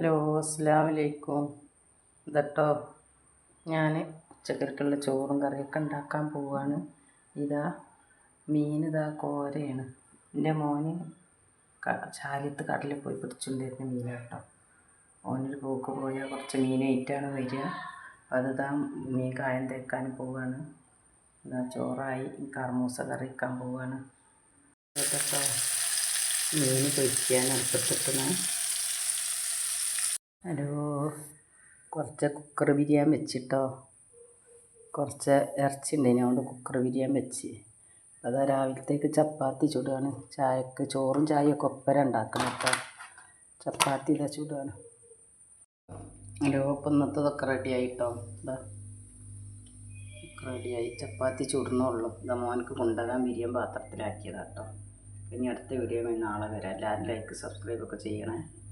Hello, അസ്സലാമു അലൈക്കും. ഇതട്ടോ ഞാൻ ഉച്ചക്കൽക്കുള്ള ചോറും കറിയൊക്കെ ഉണ്ടാക്കാൻ പോവുകയാണ്. ഇതാ മീനിതാ കോരയാണ്. എൻ്റെ മോന് ചാലിയത്ത് കടലിൽ പോയി പിടിച്ചുകൊണ്ടിരുന്ന മീനാട്ടോ. ഓനൊരു പോക്ക് പോയാൽ കുറച്ച് മീനായിട്ടാണ് വരിക. അപ്പോൾ അതിതാ മീൻ കായം തേക്കാൻ പോവുകയാണ്. ഇതാ ചോറായി, കർമൂസ കറി വയ്ക്കാൻ പോവുകയാണ്. ഇതൊക്കെ മീൻ പൊരിക്കാൻ അടുപ്പത്തിട്ടണേ. ഹലോ, കുറച്ച് കുക്കർ ബിരിയാണി വെച്ചിട്ടോ. കുറച്ച് ഇറച്ചി ഉണ്ടായിന്, അതുകൊണ്ട് കുക്കർ ബിരിയാണി വെച്ച്. അതാ രാവിലത്തേക്ക് ചപ്പാത്തി ചുടുകയാണ്. ചായക്ക് ചോറും ചായയൊക്കെ ഒപ്പരം ഉണ്ടാക്കണം കേട്ടോ. ചപ്പാത്തി ഇതാ ചുടുകയാണ്. ഹലോ, ഇപ്പം ഇന്നത്തതൊക്കെ റെഡിയായിട്ടോ. ഇതാ റെഡിയായി, ചപ്പാത്തി ചുടണുള്ളൂ. ഇതാ മോനക്ക് കൊണ്ടുപോകാൻ ബിരിയാണി പാത്രത്തിലാക്കിയതാട്ടോ. ഇനി അടുത്ത വീഡിയോ നാളെ വരാം. എല്ലാവരും ലൈക്ക് സബ്സ്ക്രൈബൊക്കെ ചെയ്യണേ.